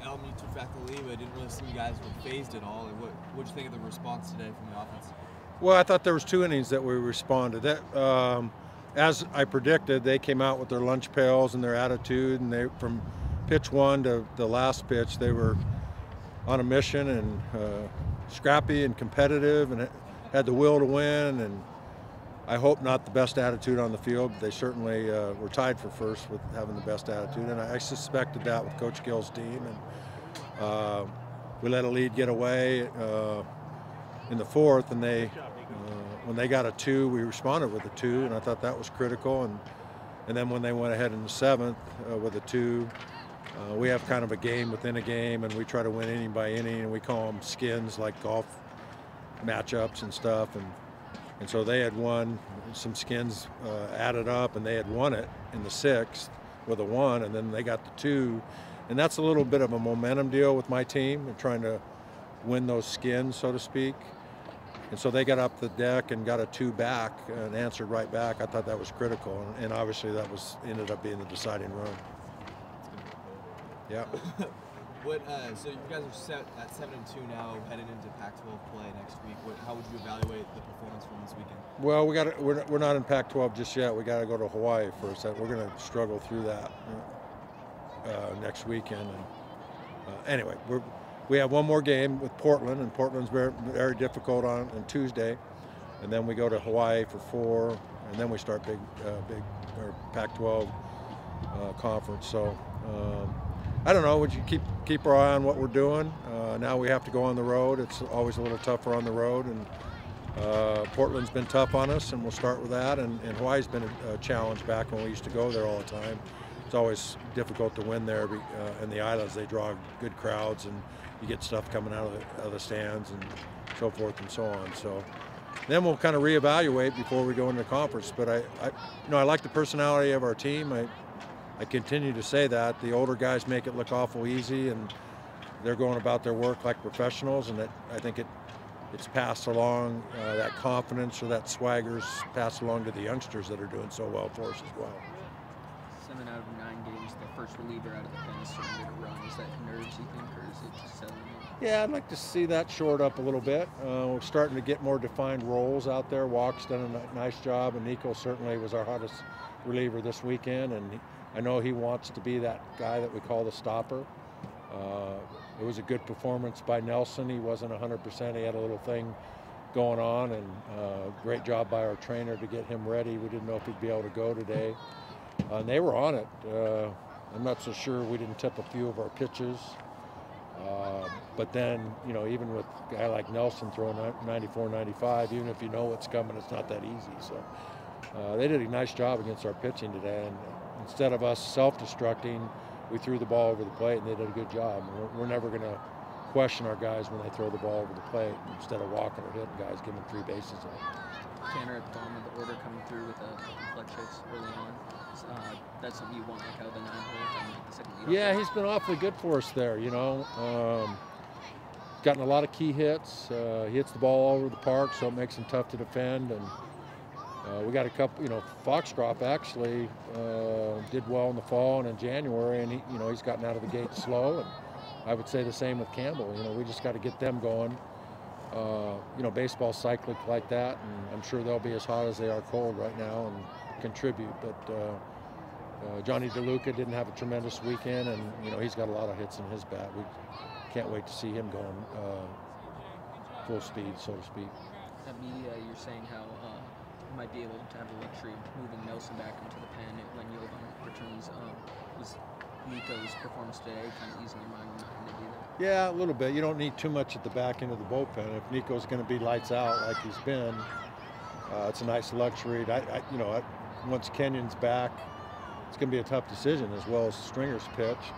LMU took back the lead, but it didn't really seem you guys were phased at all. What'd you think of the response today from the offense? Well, I thought there was 2 innings that we responded. As I predicted, they came out with their lunch pails and their attitude, and they from pitch 1 to the last pitch, they were on a mission and scrappy and competitive and had the will to win. And I hope not the best attitude on the field. They certainly were tied for first with having the best attitude, and I suspected that with Coach Gill's team. And we let a lead get away in the 4th, and when they got a 2, we responded with a 2, and I thought that was critical. And then when they went ahead in the 7th with a 2, we have kind of a game within a game, and we try to win inning by inning, and we call them skins, like golf matchups and stuff. And so they had won some skins added up, and they had won it in the 6th with a 1, and then they got the 2. And that's a little bit of a momentum deal with my team, and trying to win those skins, so to speak. And so they got up the deck and got a 2 back and answered right back. I thought that was critical, and obviously that ended up being the deciding run. Yeah. So you guys are set at 7-2 now, headed into Pac-12 play next week. How would you evaluate the performance from this weekend? Well, we're not in Pac-12 just yet. We got to go to Hawaii first. We're going to struggle through that next weekend. And anyway, we have one more game with Portland, and Portland's very, very difficult on Tuesday, and then we go to Hawaii for 4, and then we start big Pac-12 conference. So I don't know. Would you keep our eye on what we're doing? Now we have to go on the road. It's always a little tougher on the road, and Portland's been tough on us, and we'll start with that. And Hawaii's been a challenge back when we used to go there all the time. It's always difficult to win there. In the islands, they draw good crowds, and you get stuff coming out of the stands and so forth and so on. So then we'll kind of reevaluate before we go into the conference. But I like the personality of our team. I continue to say that. The older guys make it look awful easy, and they're going about their work like professionals, and I think it's passed along, that confidence or that swagger's passed along to the youngsters that are doing so well for us as well. 7 out of 9 games, the first reliever out of the pen is starting to run. Is that nerves, you think, or is it just settling in? Yeah, I'd like to see that shored up a little bit. We're starting to get more defined roles out there. Walk's done a nice job, and Nico certainly was our hottest reliever this weekend, and I know he wants to be that guy that we call the stopper. It was a good performance by Nelson. He wasn't 100%. He had a little thing going on, and great job by our trainer to get him ready. We didn't know if he'd be able to go today. And they were on it. I'm not so sure we didn't tip a few of our pitches. But then, even with a guy like Nelson throwing 94, 95, even if you know what's coming, it's not that easy. So they did a nice job against our pitching today. And instead of us self-destructing, we threw the ball over the plate, and they did a good job. And we're never going to question our guys when they throw the ball over the plate. Instead of walking or hitting guys, give them 3 bases. Tanner at the bottom of the order coming through with a clutch hits early on. That's something you want, like out of the 9 hole and like the second leadoff. Yeah, he's been awfully good for us there. Gotten a lot of key hits. He hits the ball all over the park, so it makes him tough to defend. And we got a couple. Foxcroft actually did well in the fall and in January, and he's gotten out of the gate slow. And I would say the same with Campbell. We just got to get them going. Baseball's cyclic like that, and I'm sure they'll be as hot as they are cold right now and contribute. But Johnny DeLuca didn't have a tremendous weekend, and he's got a lot of hits in his bat. We can't wait to see him going full speed, so to speak. At media, you're saying how you might be able to have the luxury of moving Nelson back into the pen when Yovan returns. Was Nico's performance today kind of easing your mind not going to do that? Yeah, a little bit. You don't need too much at the back end of the bullpen. If Nico's going to be lights out like he's been, it's a nice luxury. Once Kenyon's back, it's going to be a tough decision, as well as Stringer's pitched.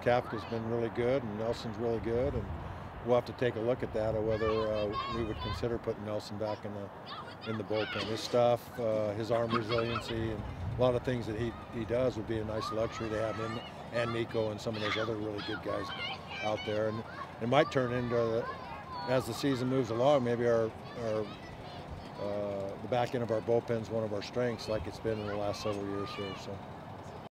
Kafka's been really good, and Nelson's really good, and we'll have to take a look at that, or whether we would consider putting Nelson back in the bullpen. His stuff, his arm resiliency, and a lot of things that he does would be a nice luxury to have him and Nico and some of those other really good guys out there. And it might turn into, as the season moves along, maybe the back end of our bullpen's one of our strengths, like it's been in the last several years here. So.